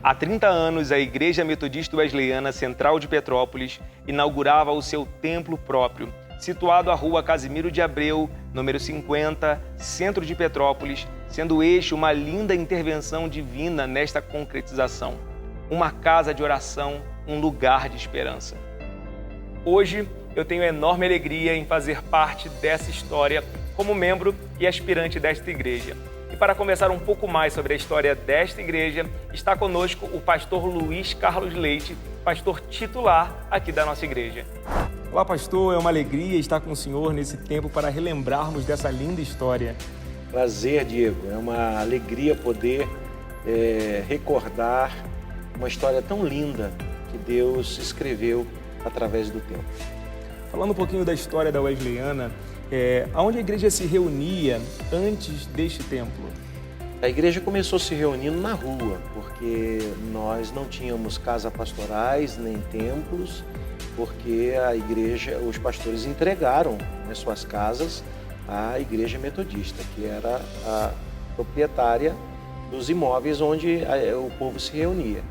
Há 30 anos, a Igreja Metodista Wesleyana Central de Petrópolis inaugurava o seu templo próprio, situado à Rua Casimiro de Abreu, número 50, centro de Petrópolis, sendo este uma linda intervenção divina nesta concretização. Uma casa de oração, um lugar de esperança. Hoje, eu tenho enorme alegria em fazer parte dessa história como membro e aspirante desta igreja. E para conversar um pouco mais sobre a história desta igreja, está conosco o pastor Luiz Carlos Leite, pastor titular aqui da nossa igreja. Olá, pastor, é uma alegria estar com o senhor nesse tempo para relembrarmos dessa linda história. Prazer, Diego. É uma alegria poder recordar uma história tão linda que Deus escreveu através do tempo. Falando um pouquinho da história da Wesleyana, aonde a igreja se reunia antes deste templo? A igreja começou se reunindo na rua, porque nós não tínhamos casas pastorais nem templos, porque a igreja, os pastores entregaram as suas casas à igreja metodista, que era a proprietária dos imóveis onde o povo se reunia.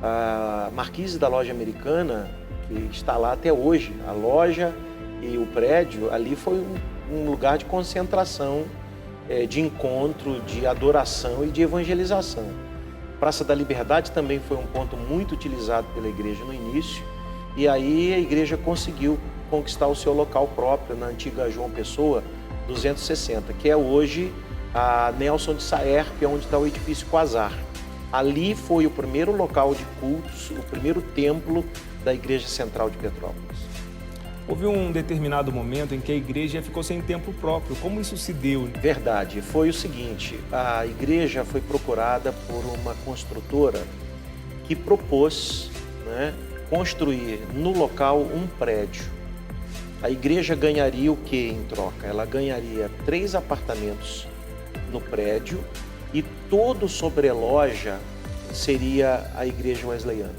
A marquise da loja americana, que está lá até hoje, a loja e o prédio, ali foi um lugar de concentração, de encontro, de adoração e de evangelização. Praça da Liberdade também foi um ponto muito utilizado pela igreja no início, e aí a igreja conseguiu conquistar o seu local próprio na antiga João Pessoa 260, que é hoje a Nelson de Saer, que é onde está o edifício Quasar. Ali foi o primeiro local de cultos, o primeiro templo da Igreja Central de Petrópolis. Houve um determinado momento em que a igreja ficou sem templo próprio. Como isso se deu? Verdade. Foi o seguinte, a igreja foi procurada por uma construtora que propôs, construir no local um prédio. A igreja ganharia o que em troca? Ela ganharia 3 apartamentos no prédio e todo o sobreloja seria a igreja wesleyana.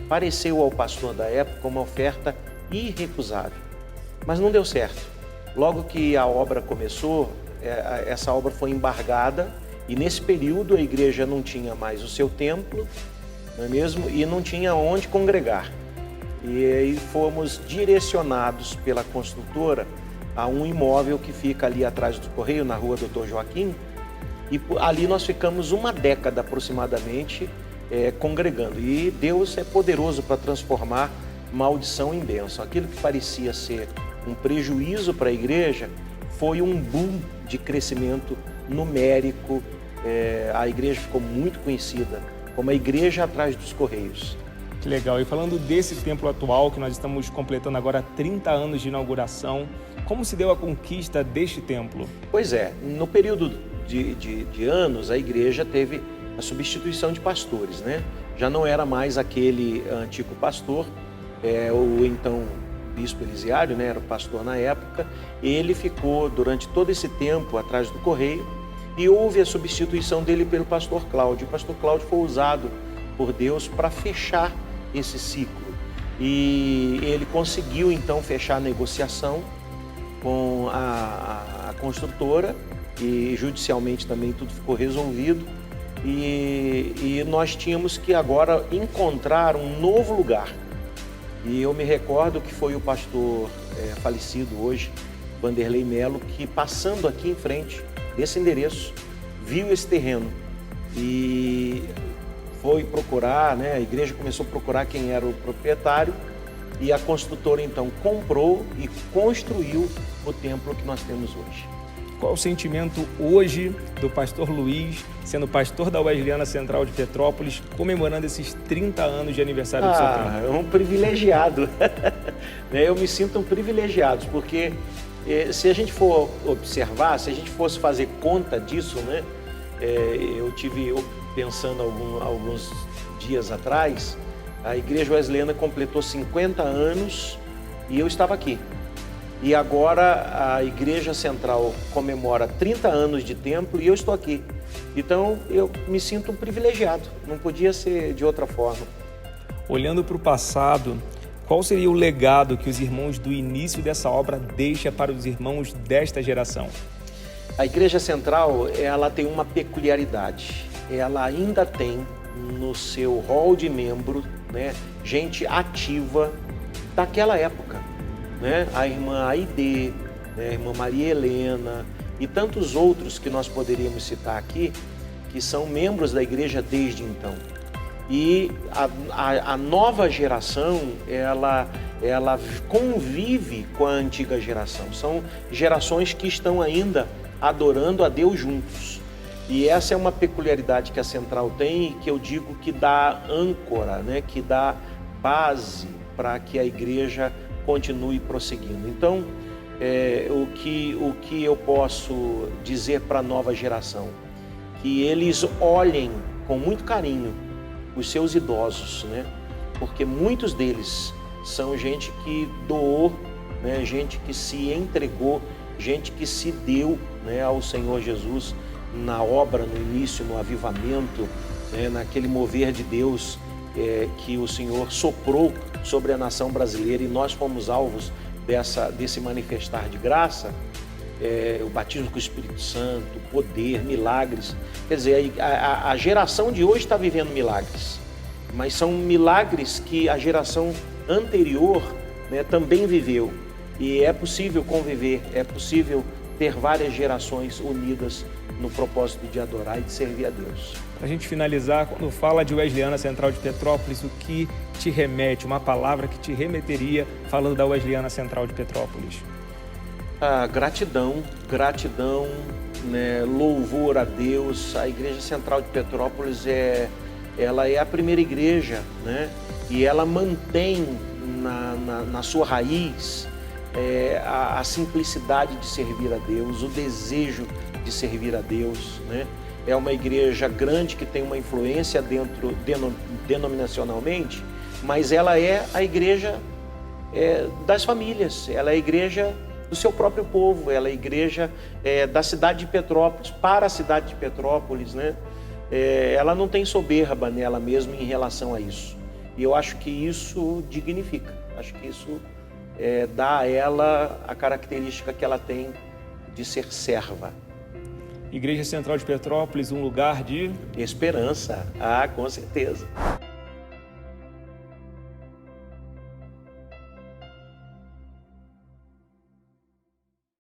Pareceu ao pastor da época uma oferta irrecusável, mas não deu certo. Logo que a obra começou, essa obra foi embargada e nesse período a igreja não tinha mais o seu templo, não é mesmo? E não tinha onde congregar. E aí fomos direcionados pela construtora a um imóvel que fica ali atrás do Correio, na rua Dr. Joaquim, e ali nós ficamos uma década aproximadamente congregando. E Deus é poderoso para transformar maldição em bênção. Aquilo que parecia ser um prejuízo para a igreja foi um boom de crescimento numérico. A igreja ficou muito conhecida como a igreja atrás dos Correios. Que legal. E falando desse templo atual, que nós estamos completando agora 30 anos de inauguração, como se deu a conquista deste templo? Pois é, no período de anos, a igreja teve a substituição de pastores, Já não era mais aquele antigo pastor, o então bispo Elisiário, era o pastor na época. Ele ficou durante todo esse tempo atrás do Correio e houve a substituição dele pelo pastor Cláudio. O pastor Cláudio foi usado por Deus para fechar esse ciclo e ele conseguiu então fechar a negociação com a construtora e judicialmente também tudo ficou resolvido e nós tínhamos que agora encontrar um novo lugar. E eu me recordo que foi o pastor falecido hoje, Vanderlei Melo, que passando aqui em frente desse endereço, viu esse terreno e foi procurar, a igreja começou a procurar quem era o proprietário e a construtora então comprou e construiu o templo que nós temos hoje. Qual o sentimento hoje do pastor Luiz, sendo pastor da Wesleyana Central de Petrópolis, comemorando esses 30 anos de aniversário do seu templo? É um privilegiado. Eu me sinto um privilegiado, porque se a gente for observar, se a gente fosse fazer conta disso, eu tive pensando alguns dias atrás, a Igreja Wesleyana completou 50 anos e eu estava aqui. E agora a Igreja Central comemora 30 anos de templo e eu estou aqui. Então eu me sinto um privilegiado, não podia ser de outra forma. Olhando para o passado, qual seria o legado que os irmãos do início dessa obra deixam para os irmãos desta geração? A Igreja Central, ela tem uma peculiaridade. Ela ainda tem no seu hall de membro, né, gente ativa daquela época, né? A irmã Aide, né, a irmã Maria Helena e tantos outros que nós poderíamos citar aqui, que são membros da igreja desde então. E a nova geração, ela convive com a antiga geração. São gerações que estão ainda adorando a Deus juntos. E essa é uma peculiaridade que a Central tem e que eu digo que dá âncora, né? Que dá base para que a igreja continue prosseguindo. Então, o que eu posso dizer para a nova geração? Que eles olhem com muito carinho os seus idosos, né? Porque muitos deles são gente que doou, né? Gente que se entregou, gente que se deu, né, ao Senhor Jesus na obra, no início, no avivamento, né, naquele mover de Deus que o Senhor soprou sobre a nação brasileira e nós fomos alvos desse manifestar de graça, o batismo com o Espírito Santo, poder, milagres. Quer dizer, a geração de hoje está vivendo milagres, mas são milagres que a geração anterior, né, também viveu. E é possível conviver, é possível ter várias gerações unidas no propósito de adorar e de servir a Deus. Para a gente finalizar, quando fala de Wesleyana Central de Petrópolis, o que te remete, uma palavra que te remeteria falando da Wesleyana Central de Petrópolis? Gratidão, né, louvor a Deus. A Igreja Central de Petrópolis ela é a primeira igreja, né, e ela mantém na sua raiz a simplicidade de servir a Deus, o desejo de servir a Deus, né? É uma igreja grande que tem uma influência denominacionalmente, mas ela é a igreja das famílias, ela é a igreja do seu próprio povo, ela é a igreja da cidade de Petrópolis, para a cidade de Petrópolis, né? Ela não tem soberba nela mesma em relação a isso. E eu acho que isso dignifica, acho que isso dá a ela a característica que ela tem de ser serva. Igreja Central de Petrópolis, um lugar de esperança, com certeza.